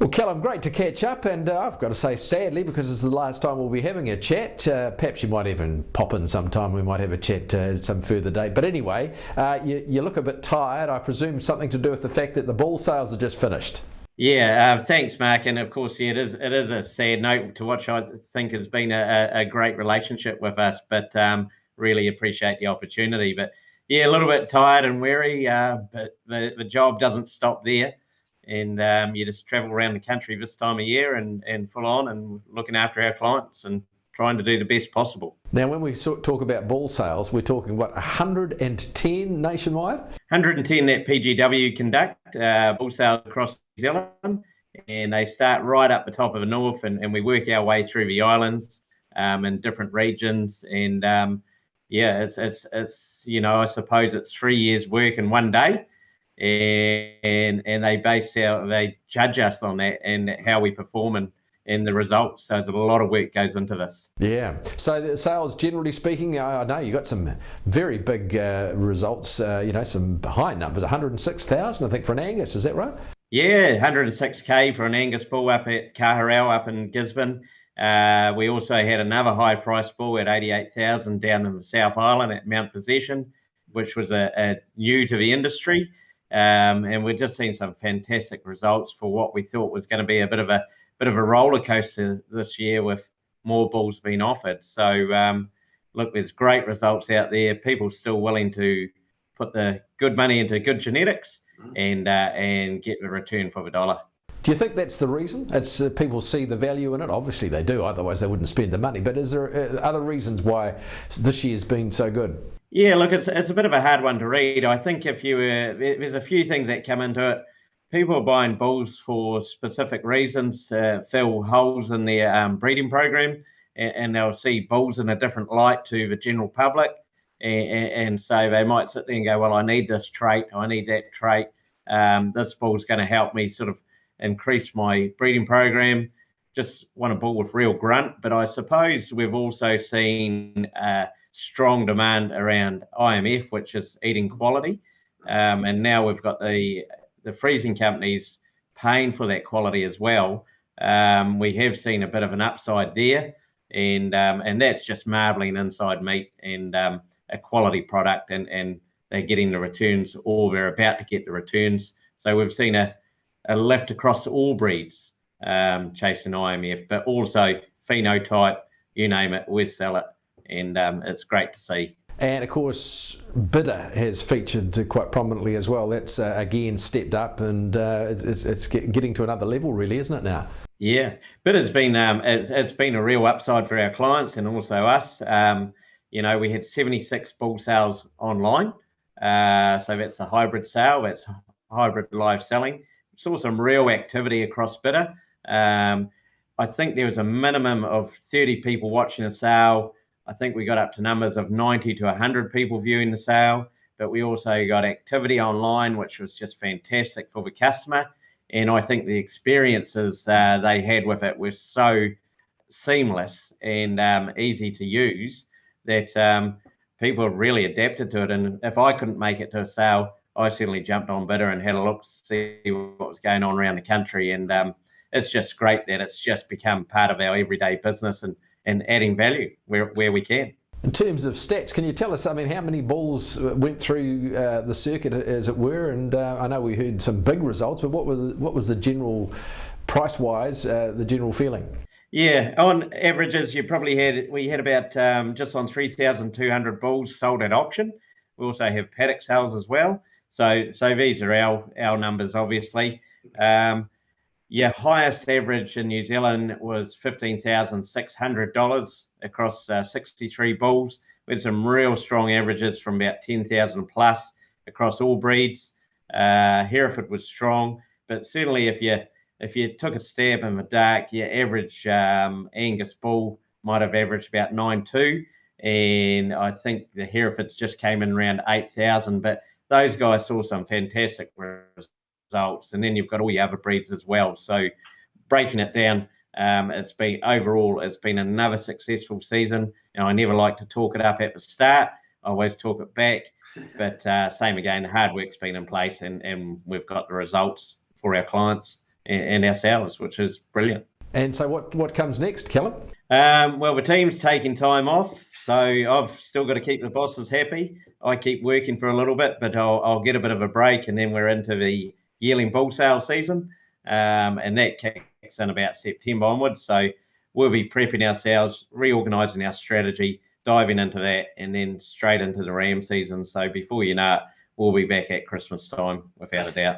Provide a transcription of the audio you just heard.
Well, Callum, great to catch up, and I've got to say, sadly, because it's the last time we'll be having a chat, perhaps you might even pop in sometime, we might have a chat at some further date. But anyway, you look a bit tired. I presume something to do with the fact that the bull sales are just finished. Yeah, thanks, Mark. And of course, yeah, it is a sad note to watch. I think has been a great relationship with us, but really appreciate the opportunity. But yeah, a little bit tired and weary, but the job doesn't stop there. And you just travel around the country this time of year and full on and looking after our clients and trying to do the best possible. Now, when we talk about bull sales, we're talking, what, 110 nationwide? 110 that PGW conduct, bull sales across New Zealand, and they start right up the top of the north, and we work our way through the islands and different regions. And yeah, it's I suppose it's 3 years work in one day. And they judge us on that and how we perform and the results. So there's a lot of work goes into this. Yeah. So the sales, generally speaking, I know you got some very big results. Some high numbers. 106,000, I think, for an Angus. Is that right? Yeah, 106k for an Angus bull up at Kaharau up in Gisborne. We also had another high price bull at 88,000 down in the South Island at Mount Possession, which was a new to the industry. And we've just seen some fantastic results for what we thought was going to be a bit of a roller coaster this year with more bulls being offered. So look, there's great results out there. People still willing to put the good money into good genetics and get the return for the dollar. Do you think that's the reason? It's people see the value in it. Obviously they do, otherwise they wouldn't spend the money. But is there other reasons why this year's been so good? Yeah, look, it's a bit of a hard one to read. I think there's a few things that come into it. People are buying bulls for specific reasons to fill holes in their breeding program, and they'll see bulls in a different light to the general public. And so they might sit there and go, well, I need this trait, I need that trait. This bull's going to help me sort of increase my breeding program. Just want a bull with real grunt. But I suppose we've also seen strong demand around IMF, which is eating quality. And now we've got the freezing companies paying for that quality as well. We have seen a bit of an upside there, and that's just marbling inside meat and a quality product, and they're getting the returns, or they're about to get the returns. So we've seen a lift across all breeds chasing IMF, but also phenotype, you name it, we sell it, and it's great to see. And of course, bidr has featured quite prominently as well. That's again stepped up, and it's getting to another level, really, isn't it now? Yeah, bidr's been it's been a real upside for our clients and also us. We had 76 bull sales online, so that's the hybrid sale. That's hybrid live selling. Saw some real activity across bidr. I think there was a minimum of 30 people watching the sale. I think we got up to numbers of 90 to 100 people viewing the sale, but we also got activity online, which was just fantastic for the customer. And I think the experiences they had with it were so seamless and easy to use that people have really adapted to it. And if I couldn't make it to a sale, I certainly jumped on bidr and had a look to see what was going on around the country. And it's just great that it's just become part of our everyday business and adding value where we can. In terms of stats, can you tell us, how many bulls went through the circuit, as it were? And I know we heard some big results, but what was the general, price-wise, the general feeling? Yeah, on averages, we had about just on 3,200 bulls sold at auction. We also have paddock sales as well. So these are our numbers, obviously. Highest average in New Zealand was $15,600 across 63 bulls. We had some real strong averages from about 10,000 plus across all breeds. Hereford was strong, but certainly if you took a stab in the dark, your average Angus bull might have averaged about 9.2, and I think the Herefords just came in around 8,000. But those guys saw some fantastic results, and then you've got all your other breeds as well. So breaking it down, it's been another successful season. I never like to talk it up at the start. I always talk it back. But same again, the hard work's been in place, and we've got the results for our clients and ourselves, which is brilliant. And so what comes next, Callum? Well, the team's taking time off, so I've still got to keep the bosses happy. I keep working for a little bit, but I'll get a bit of a break, and then we're into the yearling bull sale season, and that kicks in about September onwards. So we'll be prepping ourselves, reorganising our strategy, diving into that, and then straight into the ram season. So before you know it, we'll be back at Christmas time, without a doubt.